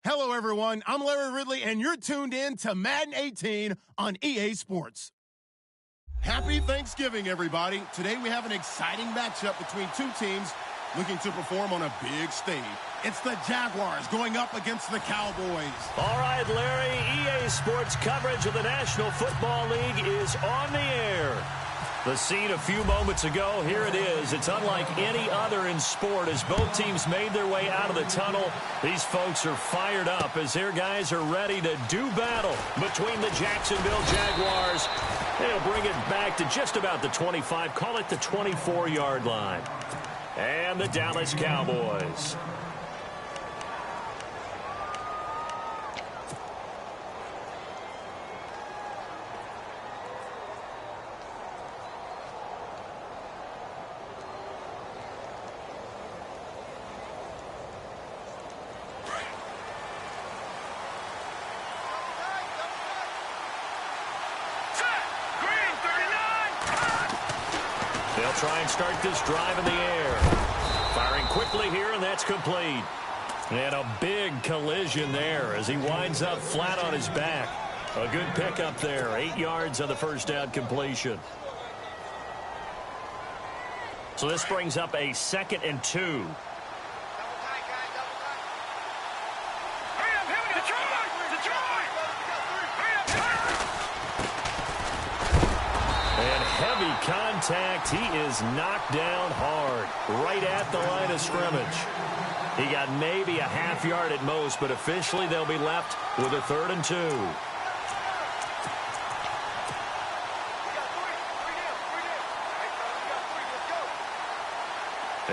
Hello, everyone. I'm Larry Ridley, and you're tuned in to Madden 18 on EA Sports. Happy Thanksgiving, everybody. Today we have an exciting matchup between two teams looking to perform on a big stage. It's the Jaguars going up against the Cowboys. All right, Larry, EA Sports coverage of the National Football League is on the air. The scene a few moments ago, here it is. It's unlike any other in sport as both teams made their way out of the tunnel. These folks are fired up as their guys are ready to do battle between the Jacksonville Jaguars. They'll bring it back to just about the 25, call it the 24-yard line. And the Dallas Cowboys. They'll try and start this drive in the air. Firing quickly here, and that's complete. And a big collision there as he winds up flat on his back. A good pickup there. 8 yards on the first down completion. So this brings up a 2nd and 2. Heavy contact. He is knocked down hard right at the line of scrimmage. He got maybe a half yard at most, but officially they'll be left with a 3rd and 2.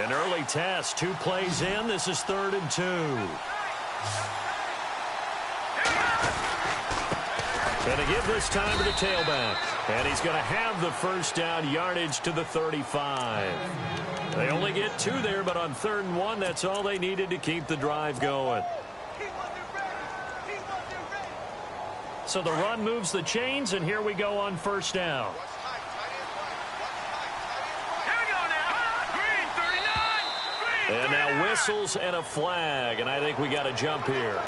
An early test, 2 plays in. This is 3rd and 2. Going to give this time to the tailback. And he's going to have the first down yardage to the 35. They only get 2 there, but on 3rd and 1, that's all they needed to keep the drive going. So the run moves the chains, and here we go on 1st down. And now whistles and a flag, and I think we got a jump here.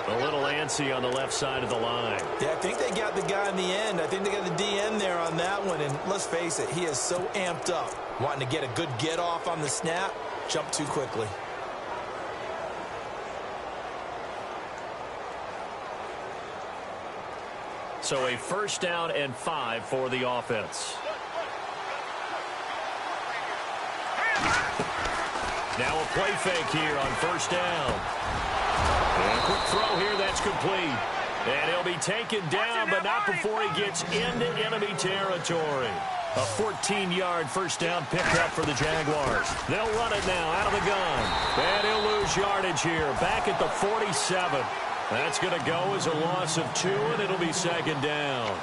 A little antsy on the left side of the line. Yeah, I think they got the guy in the end. I think they got the DN there on that one. And let's face it, he is so amped up. Wanting to get a good get off on the snap, jump too quickly. So a 1st down and 5 for the offense. Now a play fake here on 1st down. And a quick throw here, that's complete. And he'll be taken down, but not before he gets into enemy territory. A 14-yard 1st down pickup for the Jaguars. They'll run it now out of the gun. And he'll lose yardage here, back at the 47. That's going to go as a loss of 2, and it'll be 2nd down.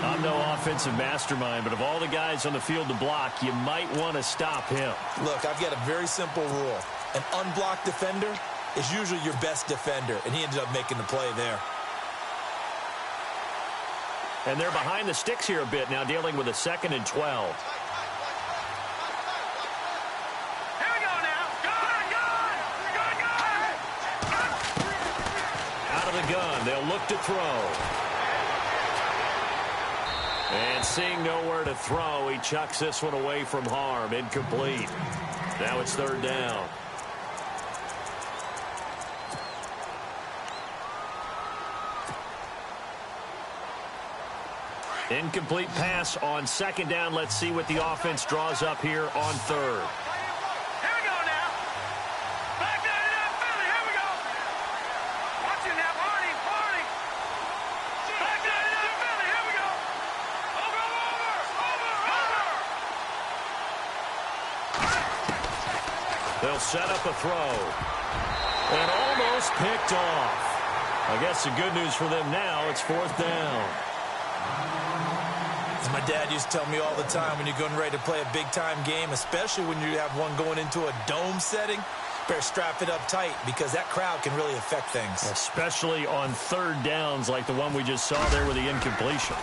I'm no offensive mastermind, but of all the guys on the field to block, you might want to stop him. Look, I've got a very simple rule. An unblocked defender is usually your best defender, and he ended up making the play there. And they're behind the sticks here a bit now, dealing with a 2nd and 12. Here we go now. Out of the gun, they'll look to throw. And seeing nowhere to throw, he chucks this one away from harm. Incomplete. Now it's 3rd down. Incomplete pass on 2nd down. Let's see what the offense draws up here on 3rd. Here we go now. Back to it, Philly. Here we go. Watch it now, Barney. Back to it, Philly. Here we go. Over. They'll set up a throw. And almost picked off. I guess the good news for them now, it's 4th down. As my dad used to tell me all the time, when you're getting ready to play a big-time game, especially when you have one going into a dome setting, better strap it up tight because that crowd can really affect things. Especially on 3rd downs like the one we just saw there with the incompletion.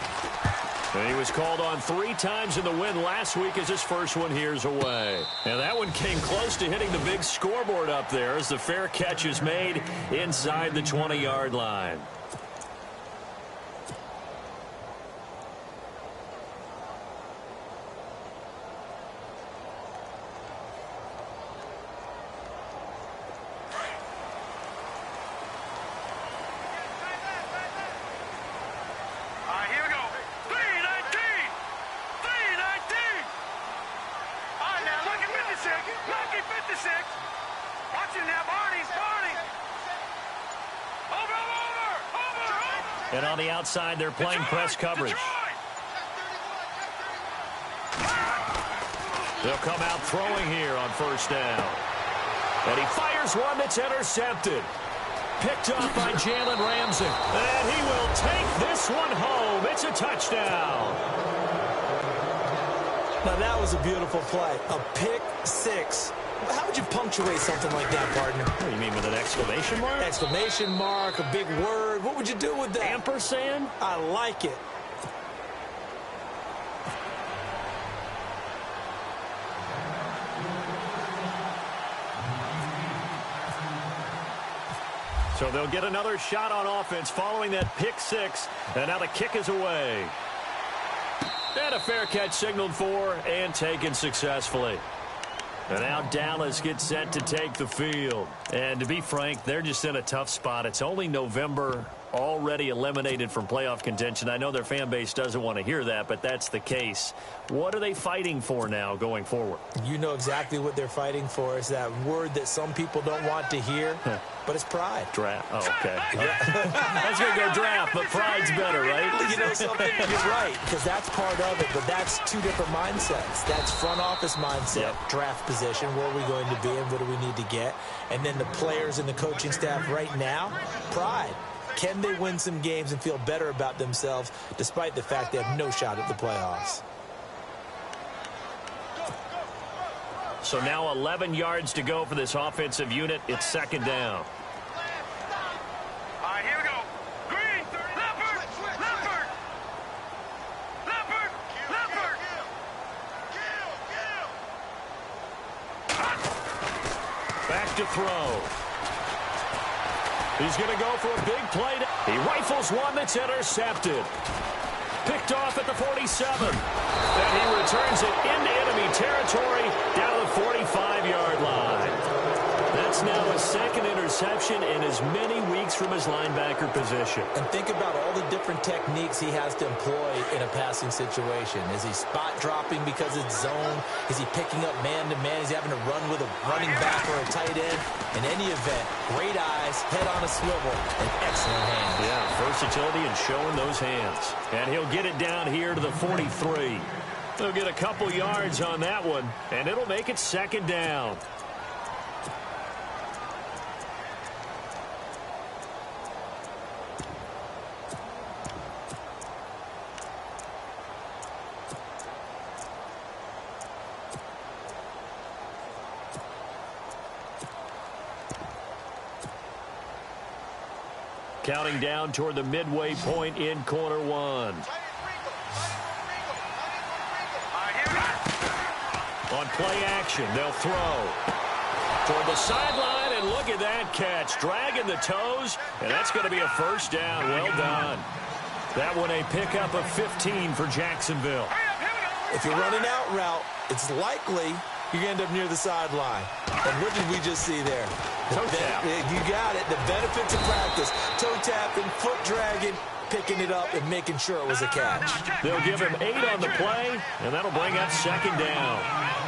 And he was called on 3 times in the win last week as his first one here's away. And that one came close to hitting the big scoreboard up there as the fair catch is made inside the 20-yard line. And on the outside, they're playing press coverage. They'll come out throwing here on first down. And he fires one that's intercepted. Picked up by Jalen Ramsey. And he will take this one home. It's a touchdown. Now, that was a beautiful play. A pick six. How would you punctuate something like that, partner? What do you mean, with an exclamation mark? Exclamation mark, a big word. What would you do with that? Ampersand? I like it. So they'll get another shot on offense following that pick six. And now the kick is away. And a fair catch signaled for and taken successfully. And now Dallas gets set to take the field. And to be frank, they're just in a tough spot. It's only November, already eliminated from playoff contention. I know their fan base doesn't want to hear that, but that's the case. What are they fighting for now going forward? You know exactly what they're fighting for. It's that word that some people don't want to hear, but it's pride. Draft. Oh, okay. I was going to go draft, but pride's better, right? You know something? You're right, because that's part of it, but that's two different mindsets. That's front office mindset, draft position, where are we going to be and what do we need to get? And then the players and the coaching staff right now, pride. Can they win some games and feel better about themselves despite the fact they have no shot at the playoffs? So now 11 yards to go for this offensive unit. It's second down. All right, here we go. Green, Leopard, Leopard, Leopard, Leopard. Back to throw. He's going to go for a big play. He rifles one that's intercepted. Picked off at the 47. And he returns it into enemy territory down to the 45-yard line. That's now a second interception in as many weeks from his linebacker position. And think about all the different techniques he has to employ in a passing situation. Is he spot dropping because it's zone? Is he picking up man-to-man? Is he having to run with a running back or a tight end? In any event, great eyes, head on a swivel, and excellent hands. Yeah, versatility and showing those hands. And he'll get it down here to the 43. They'll get a couple yards on that one, and it'll make it second down. Counting down toward the midway point in quarter one. On play action, they'll throw toward the sideline, and look at that catch. Dragging the toes, and that's going to be a first down. Well done. That one a pickup of 15 for Jacksonville. If you're running out route, it's likely you're going to end up near the sideline. And what did we just see there? Toe tap. You got it. The benefits of practice. Toe tapping, foot dragging, picking it up, and making sure it was a catch. They'll give him 8 on the play, and that'll bring up second down.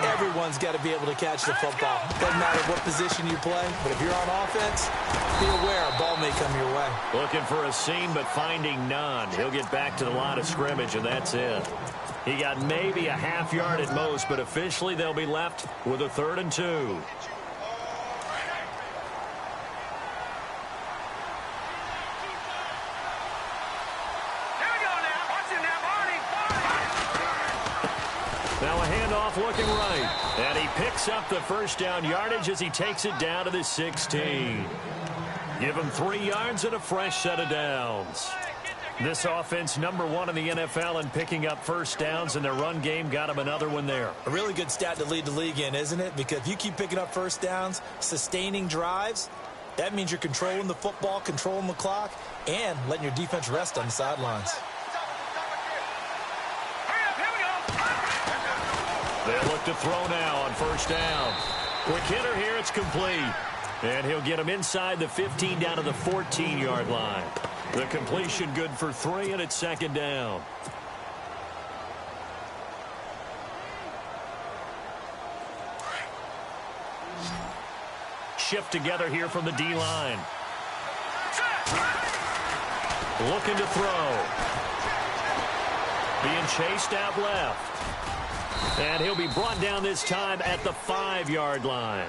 Everyone's got to be able to catch the football. Doesn't matter what position you play, but if you're on offense, be aware a ball may come your way. Looking for a seam, but finding none. He'll get back to the line of scrimmage, and that's it. He got maybe a half yard at most, but officially they'll be left with a 3rd and 2. Now a handoff looking right. And he picks up the first down yardage as he takes it down to the 16. Give him 3 yards and a fresh set of downs. This offense #1 in the NFL in picking up first downs, and their run game got them another one there. A really good stat to lead the league in, isn't it? Because if you keep picking up first downs, sustaining drives, that means you're controlling the football, controlling the clock, and letting your defense rest on the sidelines. They'll look to throw now on first down. Quick hitter here, it's complete. And he'll get him inside the 15 down to the 14-yard line. The completion good for 3, and it's second down. Shift together here from the D-line. Looking to throw. Being chased out left. And he'll be brought down this time at the 5-yard line.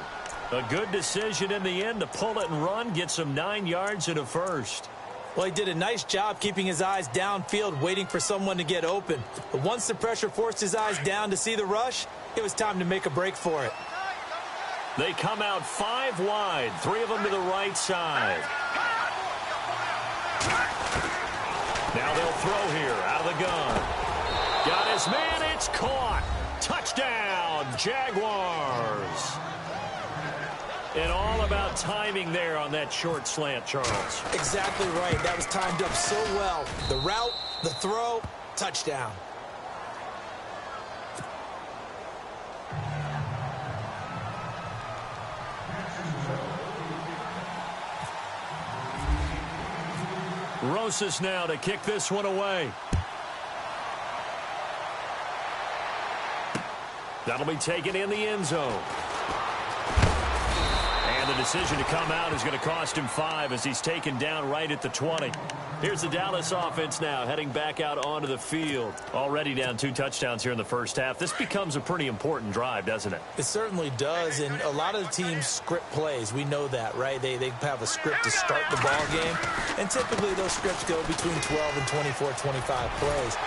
A good decision in the end to pull it and run, get some 9 yards and a first. Well, he did a nice job keeping his eyes downfield, waiting for someone to get open. But once the pressure forced his eyes down to see the rush, it was time to make a break for it. They come out 5 wide, 3 of them to the right side. Now they'll throw here out of the gun. Got his man, it's caught. Touchdown, Jaguars. And all about timing there on that short slant, Charles. Exactly right. That was timed up so well. The route, the throw, touchdown. Rosas now to kick this one away. That'll be taken in the end zone. And the decision to come out is going to cost him 5 as he's taken down right at the 20. Here's the Dallas offense now heading back out onto the field. Already down 2 touchdowns here in the first half. This becomes a pretty important drive, doesn't it? It certainly does, and a lot of the teams script plays. We know that, right? They have a script to start the ball game, and typically those scripts go between 12 and 24, 25 plays.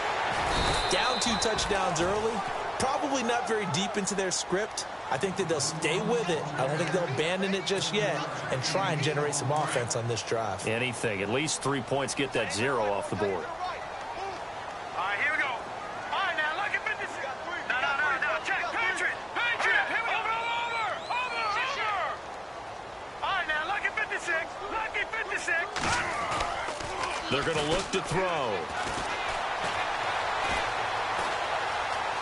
Down 2 touchdowns early, probably not very deep into their script. I think that they'll stay with it. I don't think they'll abandon it just yet and try and generate some offense on this drive. Anything. At least 3 points, get that 0 off the board. All right, here we go. All right, now, look at 56. No. Check. Patriot. Here we go. Over. All right, now, look at 56. Lucky 56. They're going to look to throw.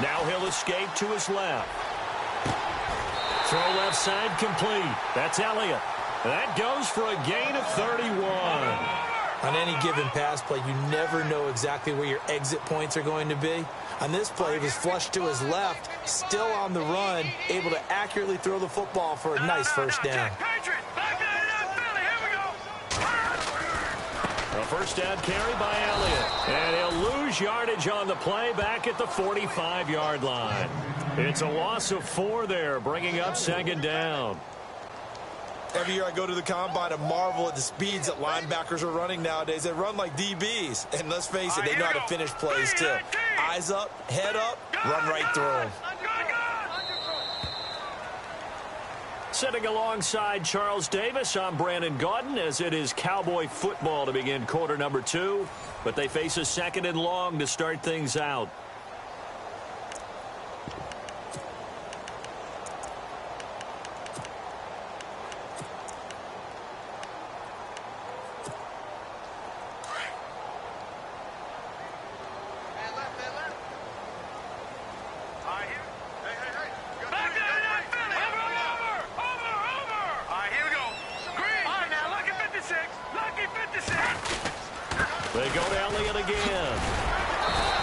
Now he'll escape to his left. Throw left side complete. That's Elliott. That goes for a gain of 31. On any given pass play, you never know exactly where your exit points are going to be. On this play, he was flushed to his left, still on the run, able to accurately throw the football for a nice first down. A first down carry by Elliott. And he'll lose yardage on the play back at the 45-yard line. It's a loss of 4 there, bringing up second down. Every year I go to the combine and marvel at the speeds that linebackers are running nowadays. They run like DBs. And let's face it, they know how to finish plays too. Eyes up, head up, run right through them. Sitting alongside Charles Davis, I'm Brandon Gaudin, as it is Cowboy football to begin quarter number 2. But they face a 2nd and long to start things out. They go to Elliott again.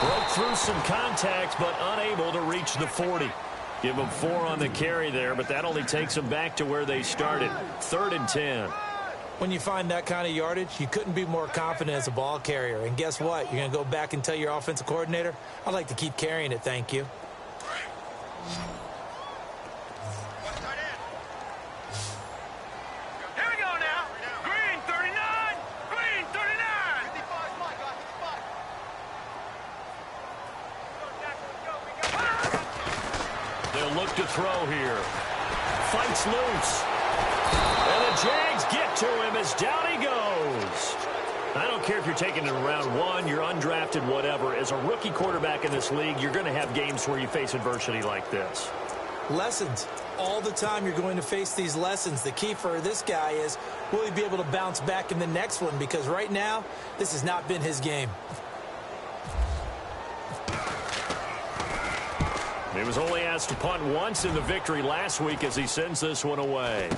Broke through some contact, but unable to reach the 40. Give them 4 on the carry there, but that only takes them back to where they started. 3rd and 10. When you find that kind of yardage, you couldn't be more confident as a ball carrier. And guess what? You're going to go back and tell your offensive coordinator, I'd like to keep carrying it, thank you. Look to throw here. Fights loose. And the Jags get to him as down he goes. I don't care if you're taking it in round 1, you're undrafted, whatever. As a rookie quarterback in this league, you're going to have games where you face adversity like this. Lessons. All the time you're going to face these lessons. The key for this guy is, will he be able to bounce back in the next one? Because right now, this has not been his game. He was only asked to punt once in the victory last week as he sends this one away.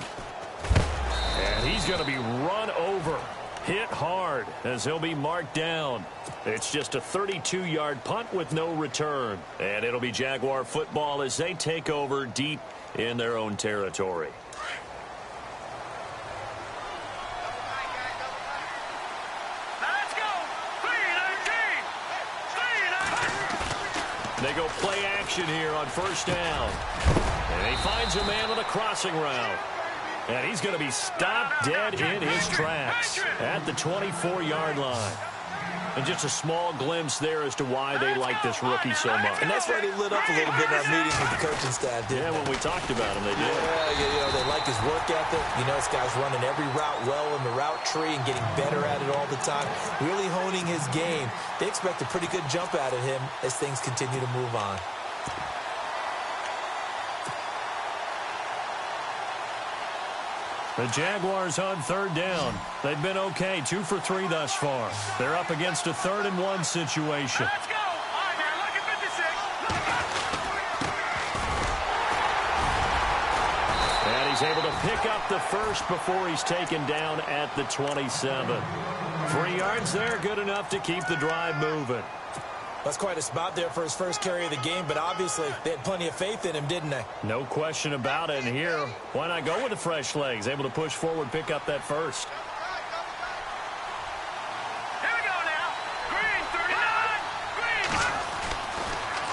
And he's going to be run over. Hit hard as he'll be marked down. It's just a 32-yard punt with no return. And it'll be Jaguar football as they take over deep in their own territory. Let's go. 3-19. They go play action here on first down. And he finds a man on a crossing route. And he's going to be stopped dead in his tracks at the 24-yard line. And just a small glimpse there as to why they like this rookie so much. And that's why they lit up a little bit in our meetings with the coaching staff, didn't they? Yeah, when we talked about him, they did. Yeah, they like his work ethic. You know, this guy's running every route well in the route tree and getting better at it all the time, really honing his game. They expect a pretty good jump out of him as things continue to move on. The Jaguars on third down. They've been okay, 2 for 3 thus far. They're up against a 3rd-and-1 situation. Let's go. All right, man, look at 56. And he's able to pick up the first before he's taken down at the 27. 3 yards there, good enough to keep the drive moving. That's quite a spot there for his first carry of the game, but obviously they had plenty of faith in him, didn't they? No question about it. And here, why not go with the fresh legs? Able to push forward, pick up that first. Here we go now. Green, 39. Green.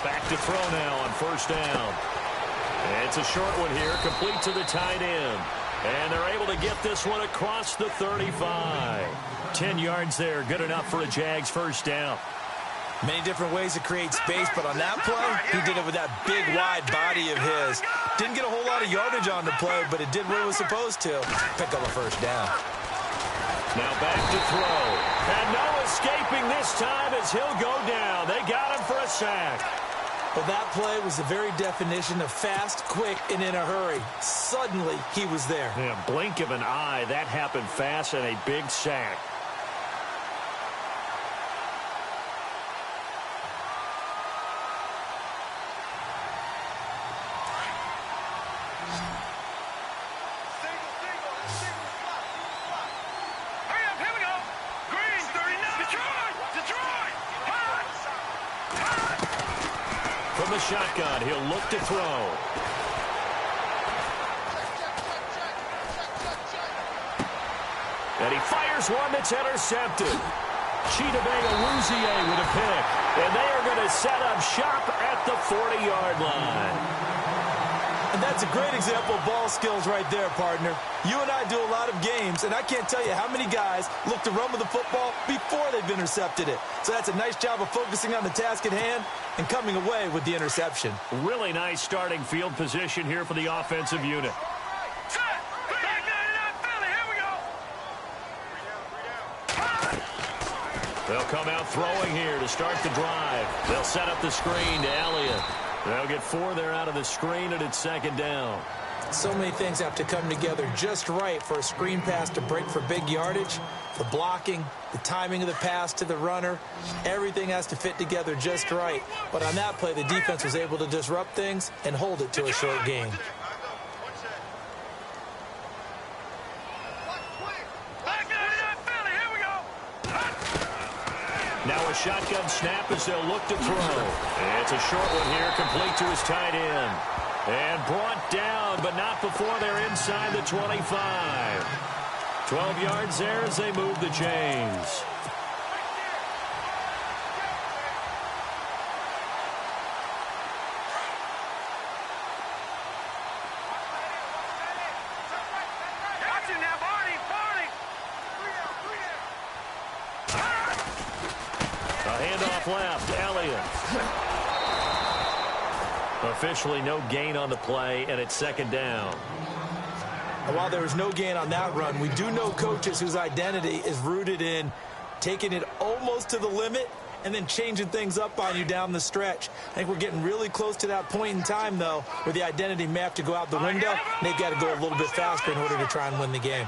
Back to throw now on first down. And it's a short one here, complete to the tight end. And they're able to get this one across the 35. 10 yards there, good enough for a Jags first down. Many different ways to create space, but on that play, he did it with that big, wide body of his. Didn't get a whole lot of yardage on the play, but it did what it was supposed to. Pick up a first down. Now back to throw. And no escaping this time as he'll go down. They got him for a sack. Well, that play was the very definition of fast, quick, and in a hurry. Suddenly, he was there. Yeah, blink of an eye. That happened fast and a big sack. From the shotgun, he'll look to throw. And he fires one that's intercepted. Chidobe with a pick. And they are going to set up shop at the 40-yard line. And that's a great example of ball skills right there, partner. You and I do a lot of games, and I can't tell you how many guys look to run with the football before they've intercepted it. So that's a nice job of focusing on the task at hand and coming away with the interception. Really nice starting field position here for the offensive unit. They'll come out throwing here to start the drive. They'll set up the screen to Elliott. They'll get 4 there out of the screen, and it's second down. So many things have to come together just right for a screen pass to break for big yardage. The blocking, the timing of the pass to the runner, everything has to fit together just right. But on that play, the defense was able to disrupt things and hold it to a short gain. Now a shotgun snap as they'll look to throw. It's a short one here, complete to his tight end. And brought down, but not before they're inside the 25. 12 yards there as they move the chains. Left, Elliott. Officially no gain on the play, and it's second down. And while there was no gain on that run, we do know coaches whose identity is rooted in taking it almost to the limit and then changing things up on you down the stretch. I think we're getting really close to that point in time, though, where the identity may have to go out the window, and they've got to go a little bit faster in order to try and win the game.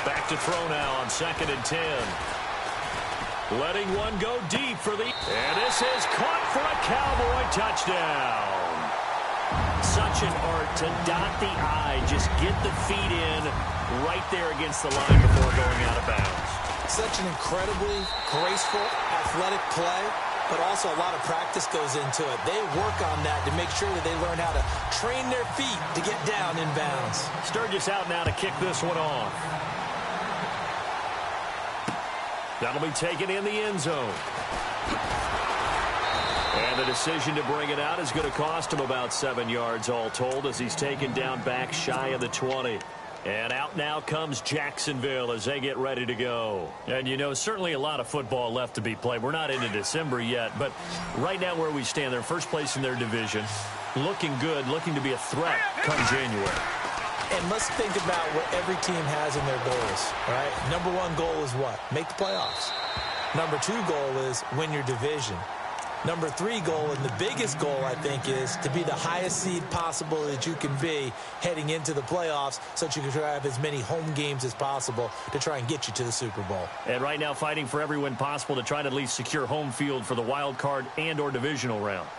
Back to throw now on 2nd and 10. Letting one go deep for the... And this is caught for a Cowboy touchdown. Such an art to dot the I, just get the feet in right there against the line before going out of bounds. Such an incredibly graceful, athletic play, but also a lot of practice goes into it. They work on that to make sure that they learn how to train their feet to get down in bounds. Sturgis out now to kick this one off. That'll be taken in the end zone. And the decision to bring it out is going to cost him about 7 yards all told as he's taken down back shy of the 20. And out now comes Jacksonville as they get ready to go. And, you know, certainly a lot of football left to be played. We're not into December yet, but right now where we stand, they're first place in their division. Looking good, looking to be a threat come January. And let's think about what every team has in their goals, right? Number one goal is what? Make the playoffs. Number two goal is win your division. Number three goal, and the biggest goal, I think, is to be the highest seed possible that you can be heading into the playoffs so that you can try to have as many home games as possible to try and get you to the Super Bowl. And right now fighting for every win possible to try to at least secure home field for the wild card and or divisional round.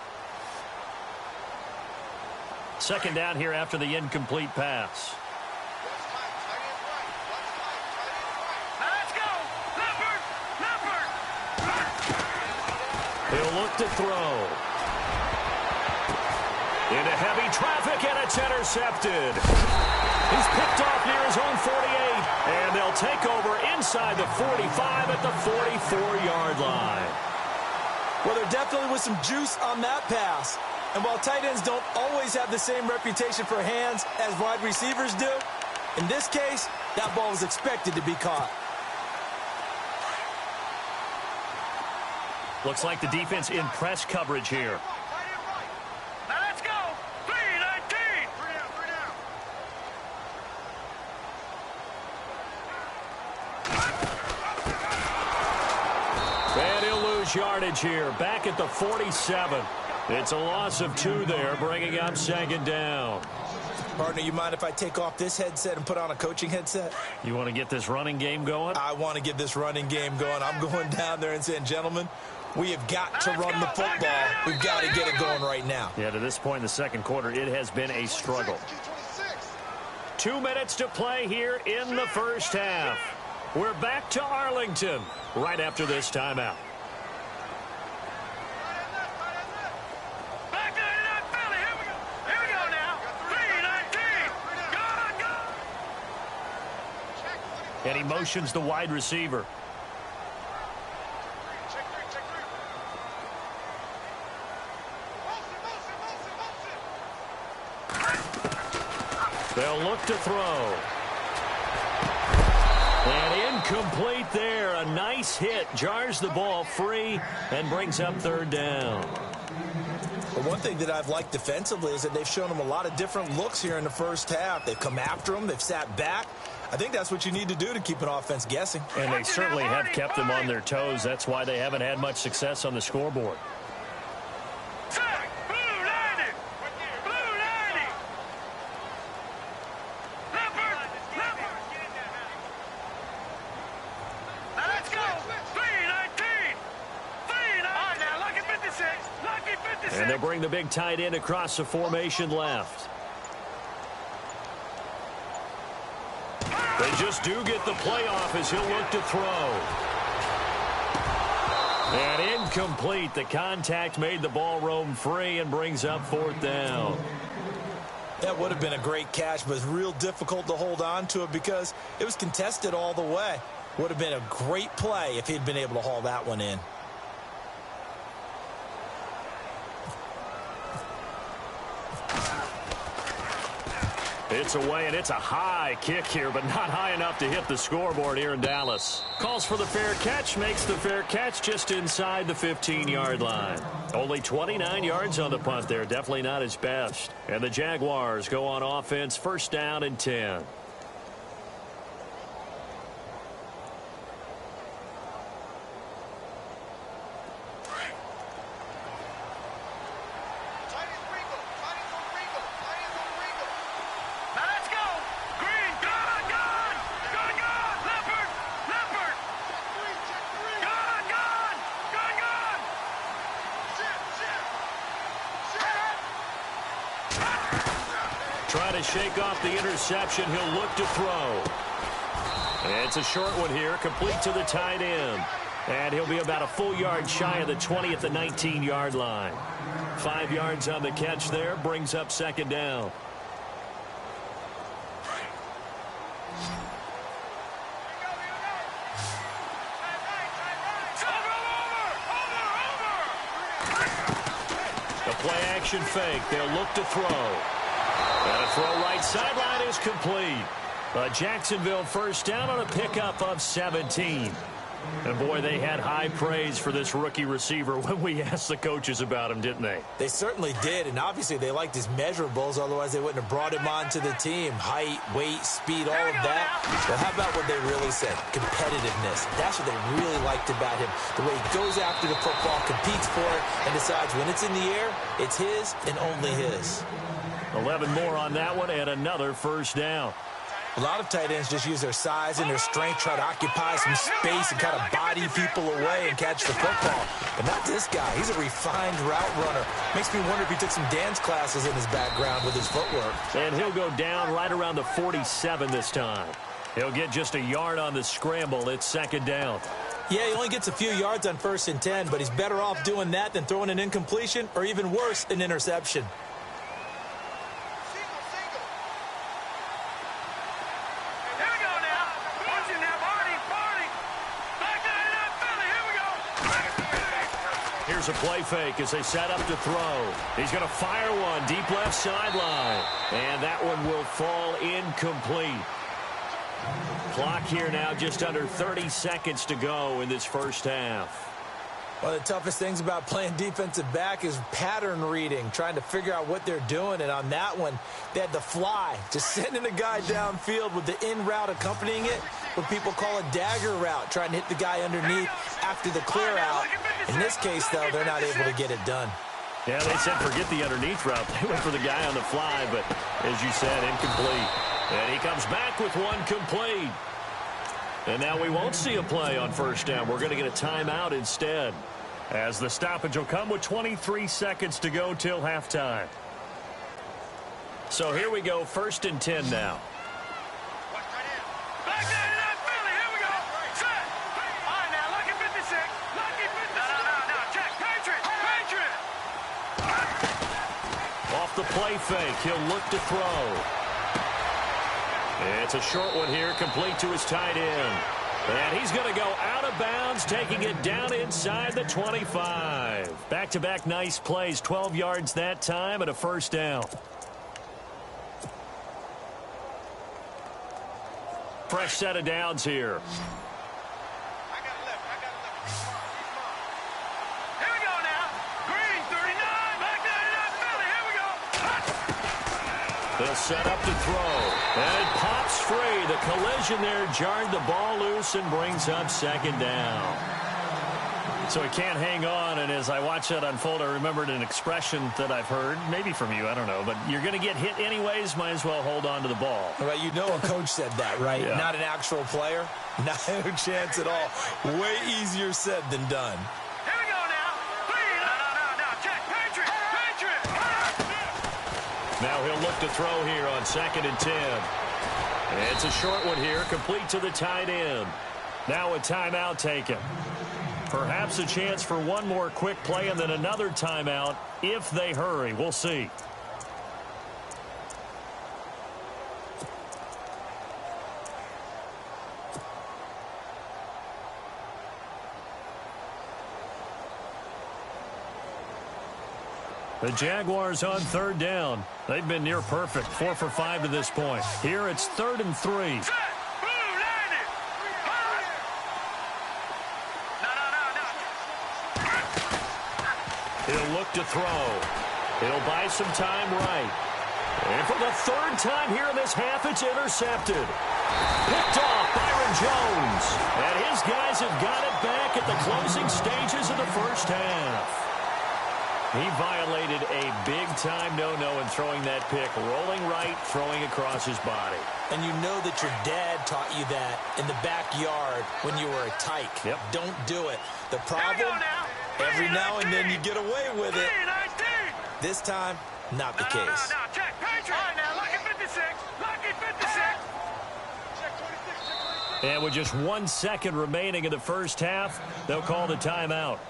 2nd down here after the incomplete pass. Let's go! Leopard! He'll look to throw. Into heavy traffic, and it's intercepted. He's picked off near his own 48, and they'll take over inside the 45 at the 44-yard line. Well, there definitely was some juice on that pass. And while tight ends don't always have the same reputation for hands as wide receivers do, in this case, that ball was expected to be caught. Looks like the defense in press coverage here. Now let's go! 3-19! And he'll lose yardage here. Back at the 47. It's a loss of 2 there, bringing up 2nd down. Partner, you mind if I take off this headset and put on a coaching headset? You want to get this running game going? I want to get this running game going. I'm going down there and saying, gentlemen, we have got to run the football. We've got to get it going right now. Yeah, to this point in the second quarter, it has been a struggle. 2 minutes to play here in the first half. We're back to Arlington right after this timeout. And he motions the wide receiver. They'll look to throw. And incomplete there. A nice hit. Jars the ball free and brings up 3rd down. But one thing that I've liked defensively is that they've shown them a lot of different looks here in the first half. They've come after them. They've sat back. I think that's what you need to do to keep an offense guessing. And they certainly have kept them on their toes. That's why they haven't had much success on the scoreboard. And they'll bring the big tight end across the formation left. They just do get the playoff as he'll look to throw. And incomplete. The contact made the ball roam free and brings up 4th down. That would have been a great catch, but it's real difficult to hold on to it because it was contested all the way. Would have been a great play if he'd been able to haul that one in. It's away, and it's a high kick here, but not high enough to hit the scoreboard here in Dallas. Calls for the fair catch, makes the fair catch just inside the 15-yard line. Only 29 yards on the punt there. Definitely not his best. And the Jaguars go on offense, first down and 10. Trying to shake off the interception. He'll look to throw. And it's a short one here, complete to the tight end. And he'll be about a full yard shy of the 20 at the 19-yard line. 5 yards on the catch there, brings up second down. The play-action fake. They'll look to throw. And a throw right sideline is complete. A Jacksonville first down on a pickup of 17. And, boy, they had high praise for this rookie receiver when we asked the coaches about him, didn't they? They certainly did, and obviously they liked his measurables, otherwise they wouldn't have brought him onto the team. Height, weight, speed, all of that. But how about what they really said? Competitiveness. That's what they really liked about him. The way he goes after the football, competes for it, and decides when it's in the air, it's his and only his. 11 more on that one, and another first down. A lot of tight ends just use their size and their strength, try to occupy some space and kind of body people away and catch the football. But not this guy. He's a refined route runner. Makes me wonder if he took some dance classes in his background with his footwork. And he'll go down right around the 47 this time. He'll get just a yard on the scramble. It's second down. Yeah, he only gets a few yards on 1st and 10, but he's better off doing that than throwing an incompletion or even worse, an interception. Here's a play fake as they set up to throw. He's going to fire one deep left sideline. And that one will fall incomplete. Clock here now just under 30 seconds to go in this first half. One of the toughest things about playing defensive back is pattern reading, trying to figure out what they're doing. And on that one, they had the fly, just sending a guy downfield with the in route accompanying it, what people call a dagger route, trying to hit the guy underneath after the clear out. In this case, though, they're not able to get it done. Yeah, they said forget the underneath route. They went for the guy on the fly, but as you said, incomplete. And he comes back with one complete. And now we won't see a play on first down. We're going to get a timeout instead, as the stoppage will come with 23 seconds to go till halftime. So here we go, 1st and 10 now. Back there to that Philly. Here we go. Set. All right, now, lucky 56. Lucky 56. No. Check. Patriot. Off the play fake, he'll look to throw. It's a short one here, complete to his tight end. And he's going to go out of bounds, taking it down inside the 25. Back-to-back nice plays, 12 yards that time and a first down. Fresh set of downs here. I got a left. Here we go now. Green, 39. Back there to that Philly. Here we go. They'll set up to throw. And it pops free. The collision there jarred the ball loose and brings up second down. So he can't hang on, and as I watch that unfold, I remembered an expression that I've heard, maybe from you, I don't know, but you're going to get hit anyways, might as well hold on to the ball. Well, you know a coach said that, right? Yeah. Not an actual player. No chance at all. Way easier said than done. Here we go now. Please. No. Check. Patriot. Now he'll look to throw here on 2nd and 10. It's a short one here, complete to the tight end. Now a timeout taken. Perhaps a chance for one more quick play and then another timeout if they hurry. We'll see. The Jaguars on third down. They've been near perfect, 4 for 5 to this point. Here it's 3rd and 3. He'll look to throw. He'll buy some time right. And for the 3rd time here in this half, it's intercepted. Picked off Byron Jones. And his guys have got it back at the closing stages of the first half. He violated a big-time no-no in throwing that pick, rolling right, throwing across his body. And you know that your dad taught you that in the backyard when you were a tyke. Yep. Don't do it. The problem, every now and then you get away with it. This time, not the case. Check, Patriot. All right, now, lucky 56. Lucky 56. And with just 1 second remaining in the first half, they'll call the timeout.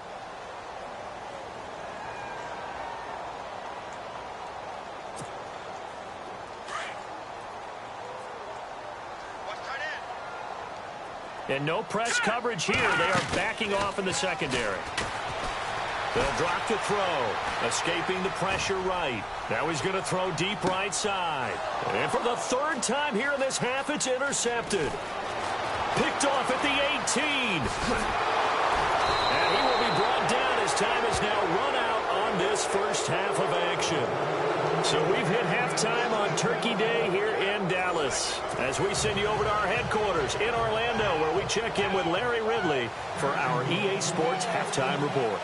And no press coverage here. They are backing off in the secondary. They'll drop to throw. Escaping the pressure right. Now he's going to throw deep right side. And for the 3rd time here in this half, it's intercepted. Picked off at the 18. And he will be brought down as time is now run out on this first half of action. So we've hit halftime on Turkey Day here in Dallas as we send you over to our headquarters in Orlando where we check in with Larry Ridley for our EA Sports Halftime Report.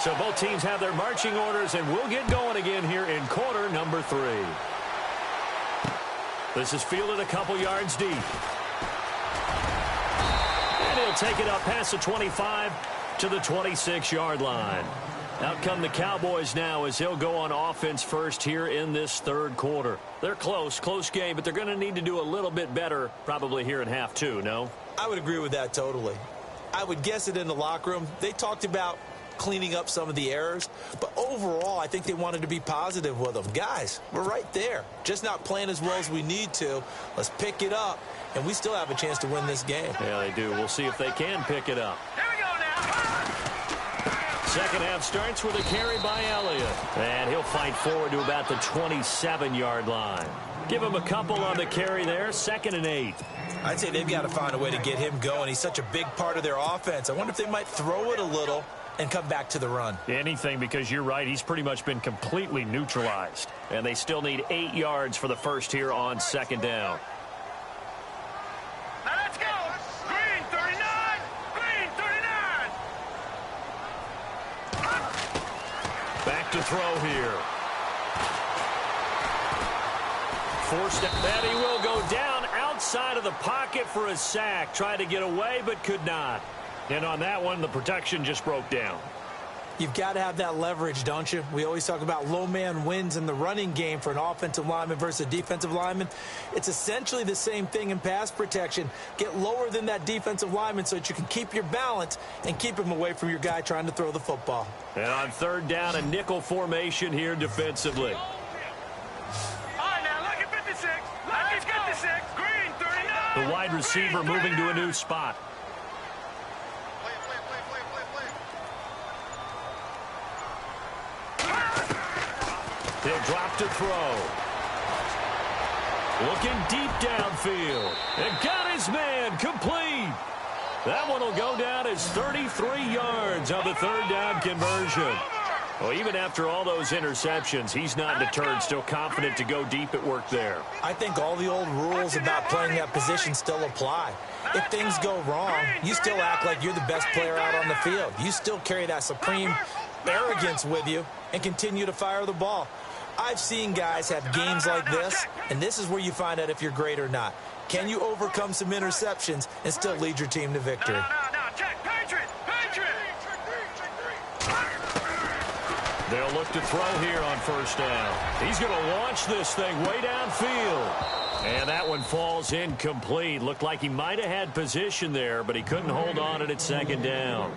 So both teams have their marching orders, and we'll get going again here in quarter number 3. This is fielded a couple yards deep. And he'll take it up past the 25 to the 26-yard line. Out come the Cowboys now as he'll go on offense first here in this 3rd quarter. They're close game, but they're going to need to do a little bit better probably here in half 2, no? I would agree with that totally. I would guess it in the locker room. They talked about cleaning up some of the errors, but overall I think they wanted to be positive with them. Guys, we're right there, just not playing as well as we need to. Let's pick it up, and we still have a chance to win this game. Yeah, they do. We'll see if they can pick it up. Here we go now. Second half starts with a carry by Elliott, and he'll fight forward to about the 27-yard line. Give him a couple on the carry there, 2nd and 8. I'd say they've got to find a way to get him going. He's such a big part of their offense. I wonder if they might throw it a little and come back to the run. Anything, because you're right, he's pretty much been completely neutralized. And they still need 8 yards for the first here on 2nd down. Now let's go. Green 39. Green 39. Back to throw here. Forced it, and he will go down outside of the pocket for a sack. Tried to get away, but could not. And on that one, the protection just broke down. You've got to have that leverage, don't you? We always talk about low man wins in the running game for an offensive lineman versus a defensive lineman. It's essentially the same thing in pass protection. Get lower than that defensive lineman so that you can keep your balance and keep him away from your guy trying to throw the football. And on 3rd down, a nickel formation here defensively. All right, now, lucky 56. Lucky 56. Green 39. The wide receiver moving to a new spot. He'll drop to throw. Looking deep downfield. And got his man complete. That one will go down as 33 yards on the 3rd down conversion. Well, even after all those interceptions, he's not deterred, still confident to go deep at work there. I think all the old rules about playing that position still apply. If things go wrong, you still act like you're the best player out on the field. You still carry that supreme arrogance with you and continue to fire the ball. I've seen guys have games like this, and this is where you find out if you're great or not. Can you overcome some interceptions and still lead your team to victory? No, check, Patriot, Patriot. They'll look to throw here on 1st down. He's going to launch this thing way downfield. And that one falls incomplete. Looked like he might have had position there, but he couldn't hold on it at 2nd down.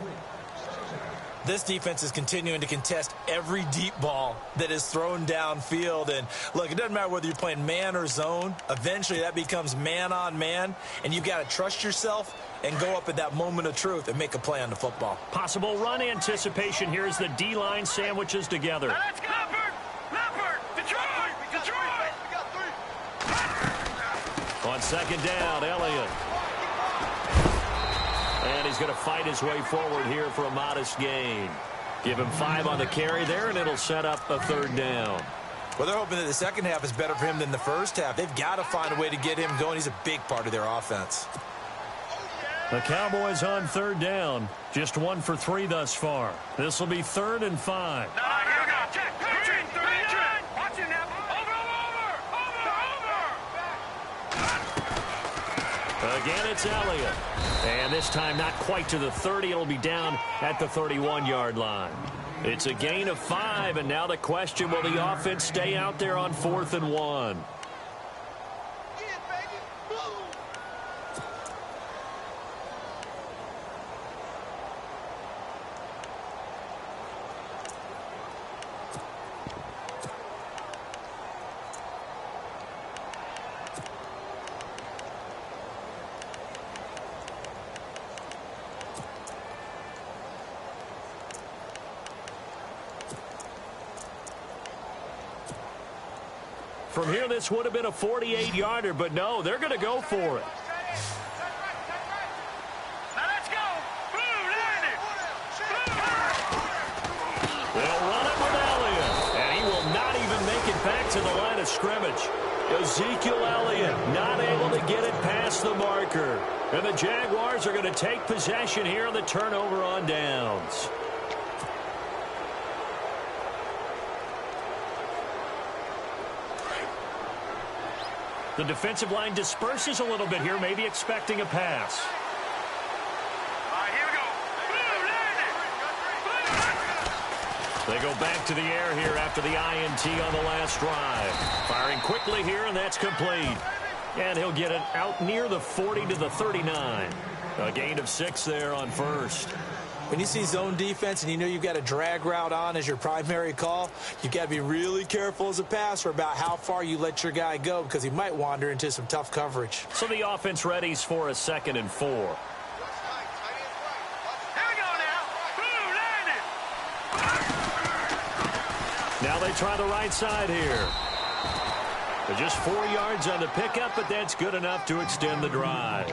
This defense is continuing to contest every deep ball that is thrown downfield. And, look, it doesn't matter whether you're playing man or zone. Eventually, that becomes man on man, and you've got to trust yourself and go up at that moment of truth and make a play on the football. Possible run anticipation here as the D-line sandwiches together. Now let's go. Leopard. Detroit. On second down, Elliott. And he's going to fight his way forward here for a modest gain. Give him 5 on the carry there, and it'll set up a third down. Well, they're hoping that the second half is better for him than the first half. They've got to find a way to get him going. He's a big part of their offense. The Cowboys on third down. Just 1 for 3 thus far. This will be 3rd and 5. Here we go. Check. Green. Watch it now. Over. Again, it's Elliott. And this time not quite to the 30. It'll be down at the 31-yard line. It's a gain of 5, and now the question, will the offense stay out there on 4th and 1? From here, this would have been a 48-yarder, but no, they're going to go for it. Now let's go. Boom, landed. They'll run it with Elliott, and he will not even make it back to the line of scrimmage. Ezekiel Elliott not able to get it past the marker. And the Jaguars are going to take possession here on the turnover on downs. The defensive line disperses a little bit here, maybe expecting a pass. All right, here we go. Boom, landed. They go back to the air here after the INT on the last drive. Firing quickly here, and that's complete. And he'll get it out near the 40 to the 39. A gain of 6 there on first. When you see zone defense and you know you've got a drag route on as your primary call, you've got to be really careful as a passer about how far you let your guy go because he might wander into some tough coverage. So the offense readies for a 2nd and 4. Here we go now. Boom, landed. Now they try the right side here. They're just 4 yards on the pickup, but that's good enough to extend the drive.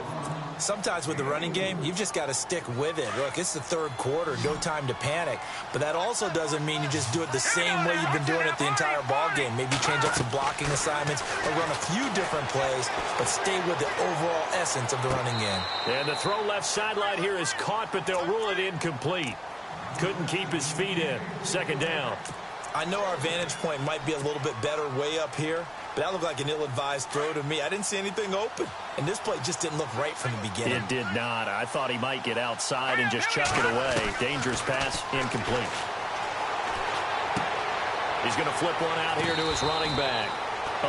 Sometimes with the running game, you've just got to stick with it. Look, it's the 3rd quarter, no time to panic. But that also doesn't mean you just do it the same way you've been doing it the entire ball game. Maybe change up some blocking assignments or run a few different plays, but stay with the overall essence of the running game. And the throw left sideline here is caught, but they'll rule it incomplete. Couldn't keep his feet in. 2nd down. I know our vantage point might be a little bit better way up here, but that looked like an ill-advised throw to me. I didn't see anything open, and this play just didn't look right from the beginning. It did not. I thought he might get outside and just chuck it away. Dangerous pass, incomplete. He's going to flip one out here to his running back.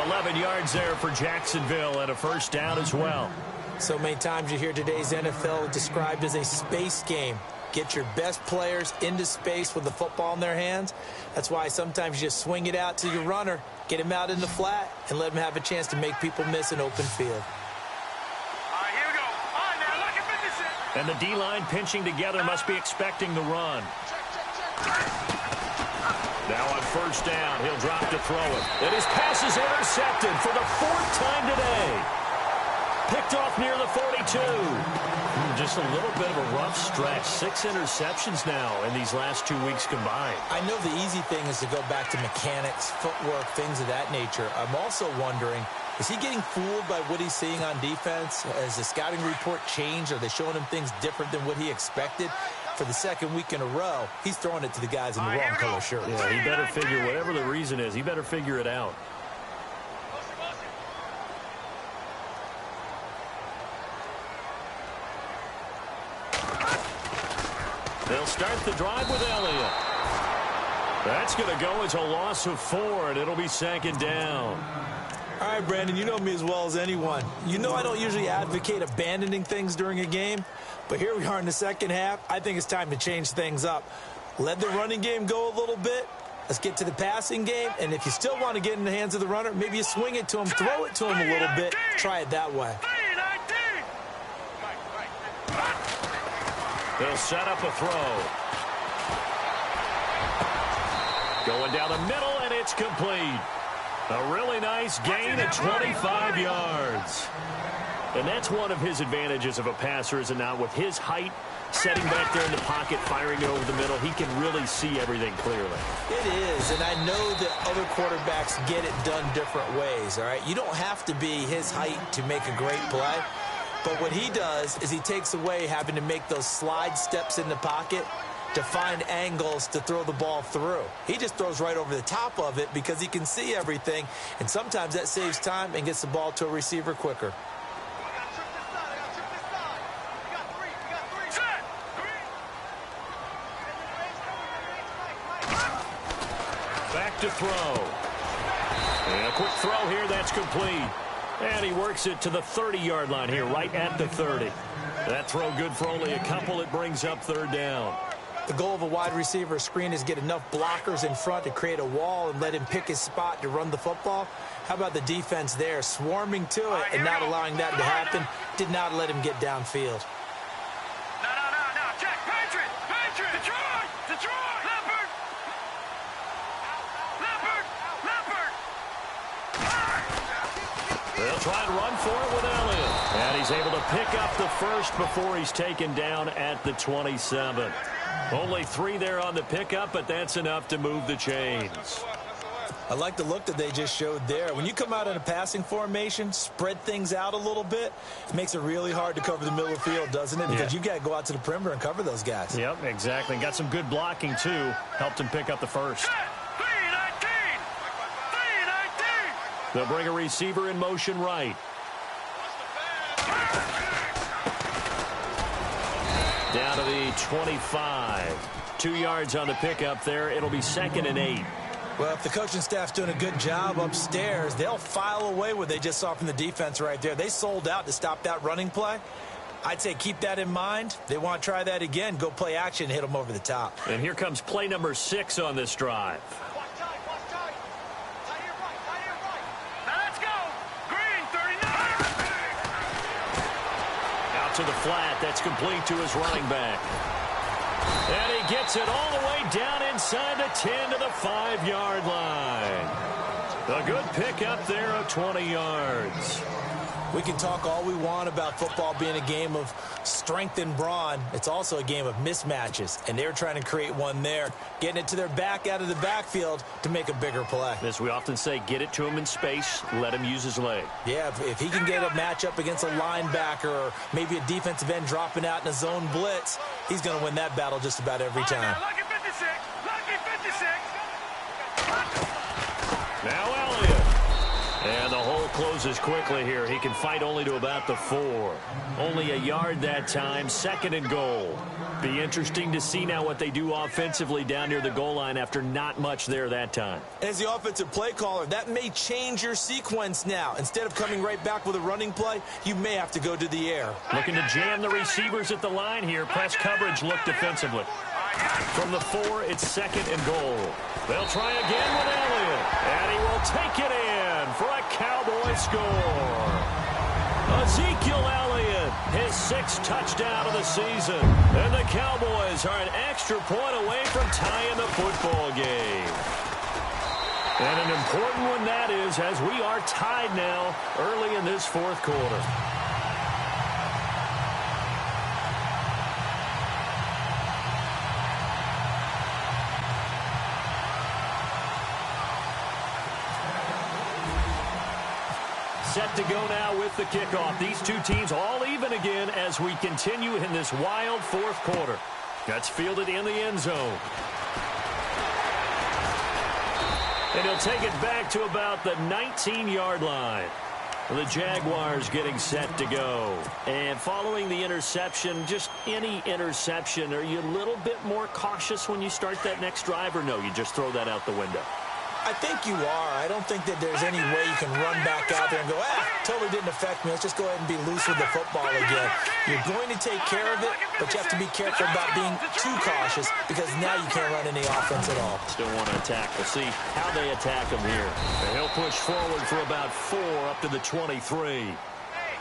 11 yards there for Jacksonville and a 1st down as well. So many times you hear today's NFL described as a space game. Get your best players into space with the football in their hands. That's why sometimes you just swing it out to your runner, get him out in the flat, and let him have a chance to make people miss an open field. All right, here we go. All right, now look at finish it. And the D-line pinching together must be expecting the run. Now on 1st down, he'll drop to throw it. And his pass is intercepted for the 4th time today. Picked off near the 42. Just a little bit of a rough stretch. 6 interceptions now in these last 2 weeks combined. I know the easy thing is to go back to mechanics, footwork, things of that nature. I'm also wondering, is he getting fooled by what he's seeing on defense? Has the scouting report changed? Are they showing him things different than what he expected? For the 2nd week in a row, he's throwing it to the guys in the wrong color shirts. Yeah, he better figure, whatever the reason is, he better figure it out. They'll start the drive with Elliott. That's going to go as a loss of 4, and it'll be 2nd down. All right, Brandon, you know me as well as anyone. You know I don't usually advocate abandoning things during a game, but here we are in the 2nd half. I think it's time to change things up. Let the running game go a little bit. Let's get to the passing game, and if you still want to get in the hands of the runner, maybe you swing it to him, throw it to him a little bit, try it that way. He'll set up a throw. Going down the middle, and it's complete. A really nice gain of 25 yards. And that's one of his advantages of a passer, is it not? With his height, setting back there in the pocket, firing it over the middle, he can really see everything clearly. It is, and I know that other quarterbacks get it done different ways, all right? You don't have to be his height to make a great play, but what he does is he takes away having to make those slide steps in the pocket to find angles to throw the ball through. He just throws right over the top of it because he can see everything, and sometimes that saves time and gets the ball to a receiver quicker. Back to throw. And a quick throw here, that's complete. And he works it to the 30-yard line here, right at the 30. That throw good for only a couple. It brings up third down. The goal of a wide receiver screen is get enough blockers in front to create a wall and let him pick his spot to run the football. How about the defense there, swarming to it and not allowing that to happen? Did not let him get downfield. No. Check. Patriot. Detroit. Leopard. They'll try and run for it with Elliott. And he's able to pick up the first before he's taken down at the 27. Only 3 there on the pickup, but that's enough to move the chains. I like the look that they just showed there. When you come out in a passing formation, spread things out a little bit, it makes it really hard to cover the middle of the field, doesn't it? Because you got to go out to the perimeter and cover those guys. Yep, exactly. Got some good blocking, too. Helped him pick up the first. 3-19. They'll bring a receiver in motion right. Down to the 25. 2 yards on the pickup there. It'll be 2nd and 8. Well, if the coaching staff's doing a good job upstairs, they'll file away what they just saw from the defense right there. They sold out to stop that running play. I'd say keep that in mind. They want to try that again. Go play action and hit them over the top. And here comes play number 6 on this drive. To the flat, that's complete to his running back. And he gets it all the way down inside the 10 to the 5-yard line. A good pickup there of 20 yards. We can talk all we want about football being a game of strength and brawn. It's also a game of mismatches, and they're trying to create one there, getting it to their back out of the backfield to make a bigger play. As we often say, get it to him in space, let him use his leg. Yeah, if he can get a matchup against a linebacker or maybe a defensive end dropping out in a zone blitz, he's going to win that battle just about every time. Lucky 56. Now Elliott. And the hole closes quickly here. He can fight only to about the 4. Only a yard that time, 2nd and goal. Be interesting to see now what they do offensively down near the goal line after not much there that time. As the offensive play caller, that may change your sequence now. Instead of coming right back with a running play, you may have to go to the air. Looking to jam the receivers at the line here. Press coverage look defensively. From the 4, it's 2nd and goal. They'll try again with Elliott. And he will take it in for a Cowboy score. Ezekiel Elliott, his 6th touchdown of the season. And the Cowboys are an extra point away from tying the football game. And an important one that is, as we are tied now early in this 4th quarter. Set to go now with the kickoff. These two teams all even again as we continue in this wild 4th quarter. That's fielded in the end zone. And he'll take it back to about the 19-yard line. The Jaguars getting set to go. And following the interception, just any interception, are you a little bit more cautious when you start that next drive, or no, you just throw that out the window? I think you are. I don't think that there's any way you can run back out there and go, totally didn't affect me. Let's just go ahead and be loose with the football again. You're going to take care of it, but you have to be careful about being too cautious because now you can't run any offense at all. Still want to attack. We'll see how they attack him here. And he'll push forward for about 4 up to the 23.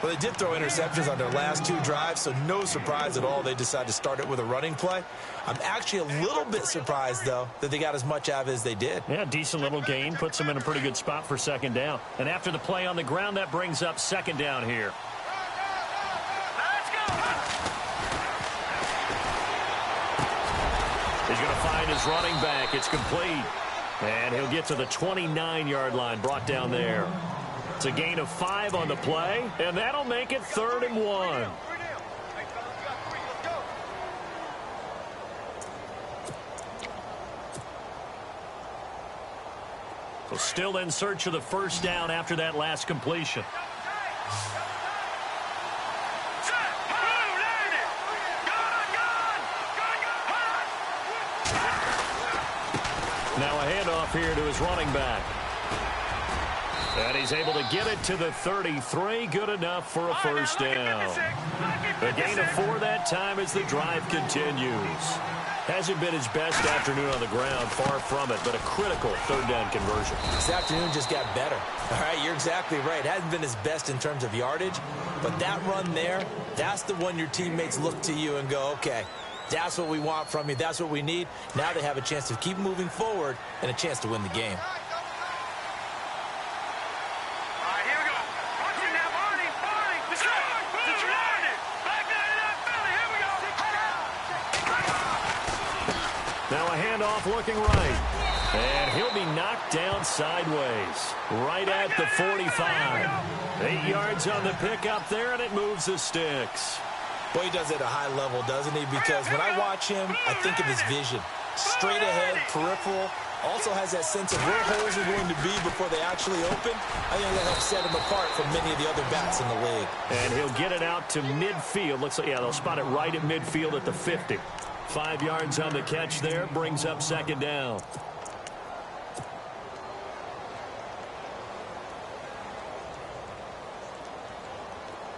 Well, they did throw interceptions on their last 2 drives, so no surprise at all they decided to start it with a running play. I'm actually a little bit surprised, though, that they got as much out of it as they did. Yeah, decent little gain. Puts them in a pretty good spot for second down. And after the play on the ground, that brings up second down here. Let's go. He's going to find his running back. It's complete. And he'll get to the 29-yard line, brought down there. It's a gain of 5 on the play, and that'll make it 3rd and 1. So still in search of the first down after that last completion. Now a handoff here to his running back. And he's able to get it to the 33. Good enough for a first down. A gain of 4 that time as the drive continues. Hasn't been his best afternoon on the ground, far from it, but a critical 3rd down conversion. This afternoon just got better. All right, you're exactly right. Hasn't been his best in terms of yardage, but that run there, that's the one your teammates look to you and go, okay, that's what we want from you. That's what we need. Now they have a chance to keep moving forward and a chance to win the game. Now a handoff looking right. And he'll be knocked down sideways. Right at the 45. 8 yards on the pickup there, and it moves the sticks. Boy, he does it at a high level, doesn't he? Because when I watch him, I think of his vision. Straight ahead, peripheral. Also has that sense of where holes are going to be before they actually open. I think that helps set him apart from many of the other backs in the league. And he'll get it out to midfield. Looks like, yeah, they'll spot it right at midfield at the 50. 5 yards on the catch there, brings up second down.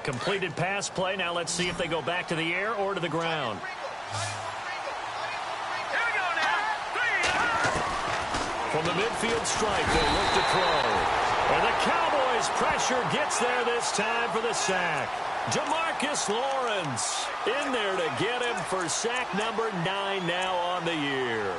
Completed pass play. Now let's see if they go back to the air or to the ground. From the midfield stripe, they look to throw. And the Cowboys pressure gets there this time for the sack. Demarcus Lawrence in there to get him for sack number 9 now on the year.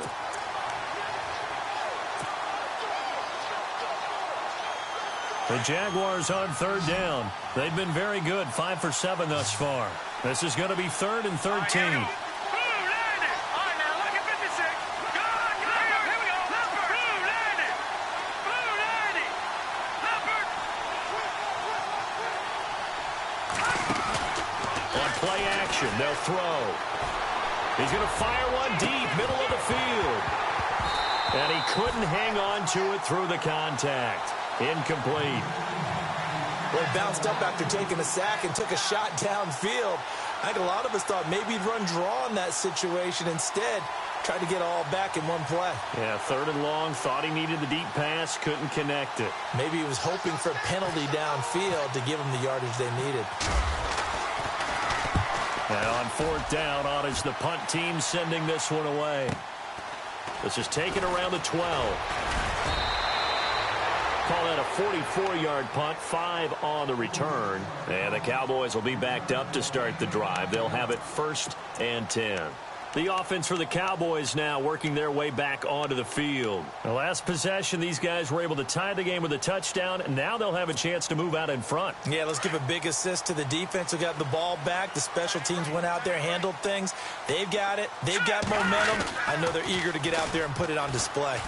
The Jaguars on 3rd down. They've been very good, 5 for 7 thus far. This is going to be 3rd and 13. Play action. They'll throw. He's going to fire one deep, middle of the field. And he couldn't hang on to it through the contact. Incomplete. Well, he bounced up after taking a sack and took a shot downfield. I think a lot of us thought maybe he'd run draw in that situation. Instead, tried to get it all back in one play. Yeah, 3rd and long. Thought he needed the deep pass. Couldn't connect it. Maybe he was hoping for a penalty downfield to give him the yardage they needed. And on 4th down, on is the punt team sending this one away. This is taken around the 12. Call that a 44-yard punt, 5 on the return. And the Cowboys will be backed up to start the drive. They'll have it 1st and 10. The offense for the Cowboys now working their way back onto the field. The last possession, these guys were able to tie the game with a touchdown, and now they'll have a chance to move out in front. Yeah, let's give a big assist to the defense who got the ball back. The special teams went out there, handled things. They've got it. They've got momentum. I know they're eager to get out there and put it on display.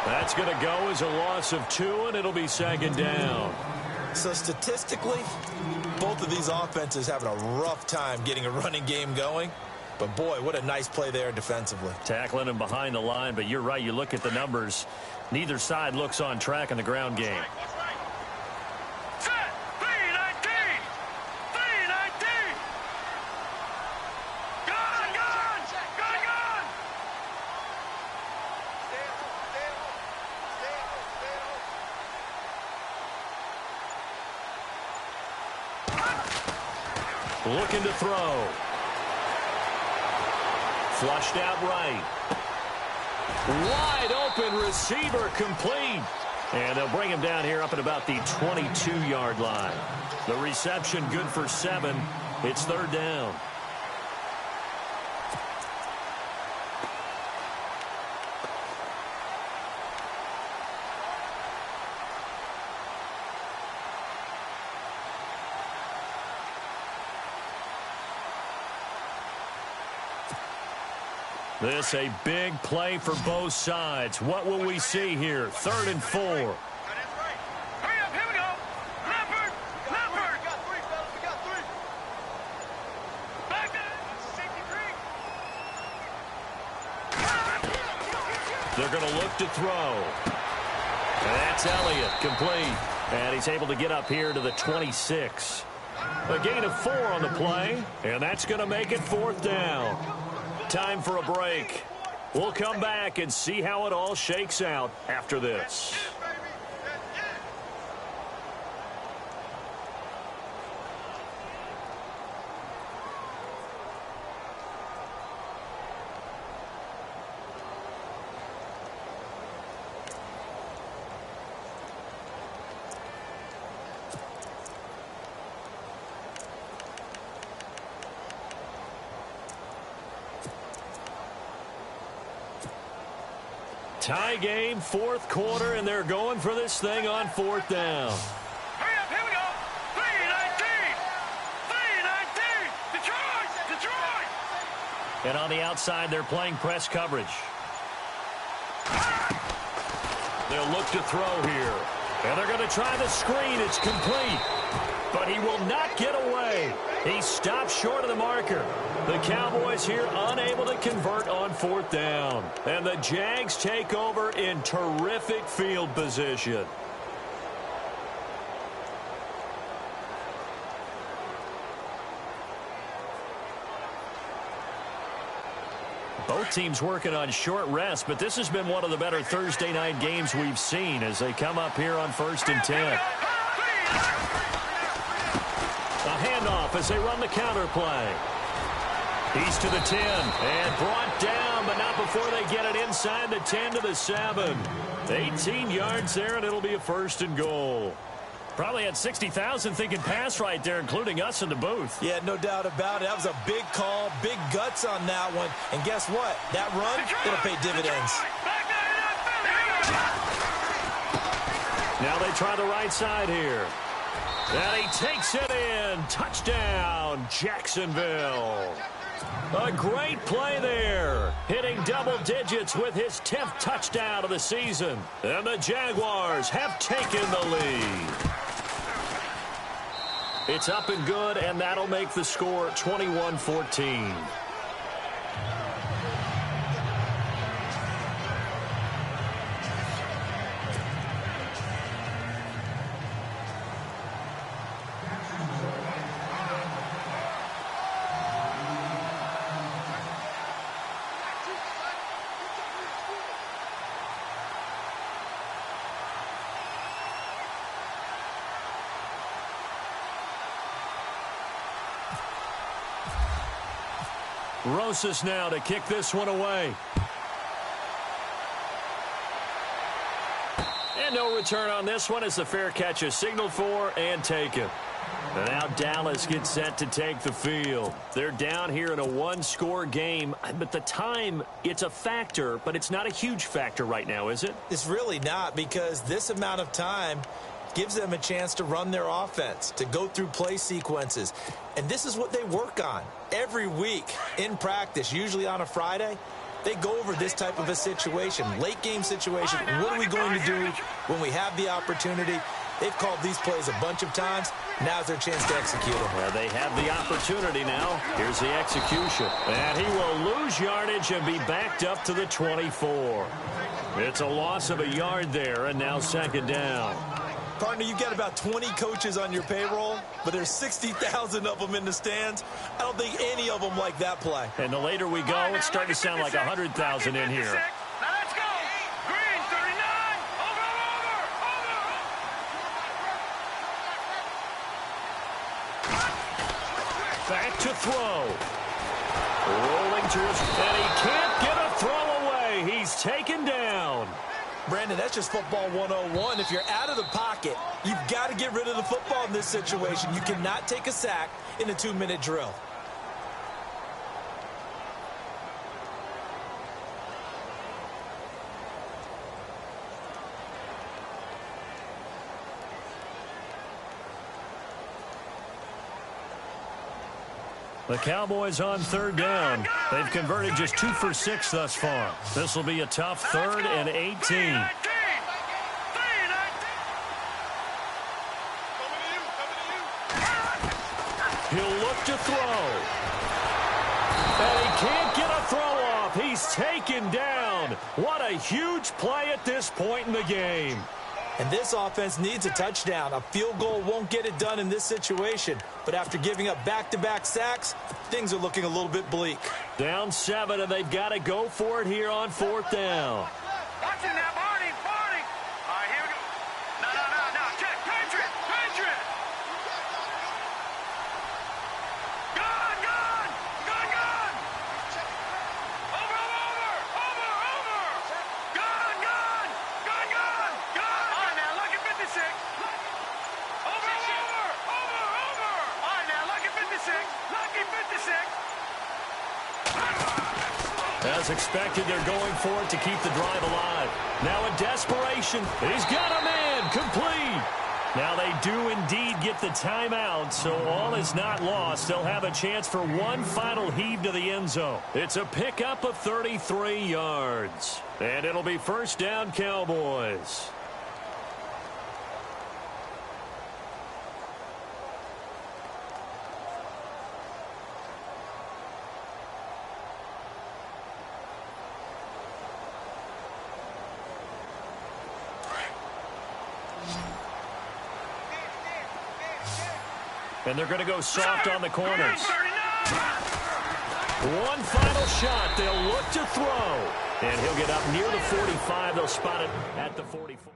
That's going to go as a loss of 2, and it'll be 2nd down. So statistically, both of these offenses having a rough time getting a running game going. But, boy, what a nice play there defensively. Tackling him behind the line, but you're right. You look at the numbers. Neither side looks on track in the ground game. Looking to throw. Flushed out right. Wide open receiver complete. And they'll bring him down here up at about the 22-yard line. The reception good for 7. It's 3rd down. This a big play for both sides. What will we see here? 3rd and 4. Hurry up, here we go. Leopard, Leopard. We got 3, fellas, we got 3. Back there. Safety 3. They're going to look to throw. And that's Elliott, complete. And he's able to get up here to the 26. A gain of 4 on the play, and that's going to make it 4th down. Time for a break. We'll come back and see how it all shakes out after this. Tie game, 4th quarter, and they're going for this thing on 4th down. Hurry up, here we go. 3-19. 3-19. Detroit, Detroit. And on the outside, they're playing press coverage. They'll look to throw here. And they're going to try the screen. It's complete. But he will not get away. He stopped short of the marker. The Cowboys here unable to convert on 4th down. And the Jags take over in terrific field position. Both teams working on short rest, but this has been one of the better Thursday night games we've seen as they come up here on 1st and 10. A handoff as they run the counter play. He's to the 10 and brought down, but not before they get it inside the 10 to the 7. 18 yards there, and it'll be a 1st and goal. Probably had 60,000 thinking pass right there, including us in the booth. Yeah, no doubt about it. That was a big call, big guts on that one. And guess what? That run, it'll pay dividends. Now they try the right side here. And he takes it in. Touchdown, Jacksonville. A great play there. Hitting double digits with his 10th touchdown of the season. And the Jaguars have taken the lead. It's up and good, and that'll make the score 21-14. Rosas now to kick this one away. And no return on this one as the fair catch is signaled for and taken. And now Dallas gets set to take the field. They're down here in a one-score game, but the time, it's a factor, but it's not a huge factor right now, is it? It's really not, because this amount of time gives them a chance to run their offense, to go through play sequences. And this is what they work on every week in practice, usually on a Friday. They go over this type of a situation, late game situation. What are we going to do when we have the opportunity? They've called these plays a bunch of times. Now's their chance to execute them. Well, they have the opportunity now. Here's the execution. And he will lose yardage and be backed up to the 24. It's a loss of a yard there, and now 2nd down. Partner, you've got about 20 coaches on your payroll, but there's 60,000 of them in the stands. I don't think any of them like that play. And the later we go, it's starting to sound like 100,000 in here. Now let's go. Green, 39. Over. Back to throw. Rolling to his, and he can't get a throw away. He's taken down. Brandon, that's just football 101. If you're out of the pocket, you've got to get rid of the football in this situation. You cannot take a sack in a 2-minute drill. The Cowboys on third down. They've converted just 2 for 6 thus far. This will be a tough 3rd and 18. He'll look to throw. And he can't get a throw off. He's taken down. What a huge play at this point in the game. And this offense needs a touchdown. A field goal won't get it done in this situation. But after giving up back-to-back sacks, things are looking a little bit bleak. Down 7, and they've got to go for it here on 4th down. Watch it now, Barney. All right, here we go. No. Check. Patriot. Gone. Over. Gone. All right, now, look at 56. Over. All right, now, look at 56. Lucky 56. As expected, they're going for it to keep the drive alive. Now in desperation, he's got a man, complete. Now they do indeed get the timeout, so all is not lost. They'll have a chance for one final heave to the end zone. It's a pickup of 33 yards. And it'll be 1st down, Cowboys. And they're going to go soft on the corners. One final shot. They'll look to throw. And he'll get up near the 45. They'll spot it at the 44.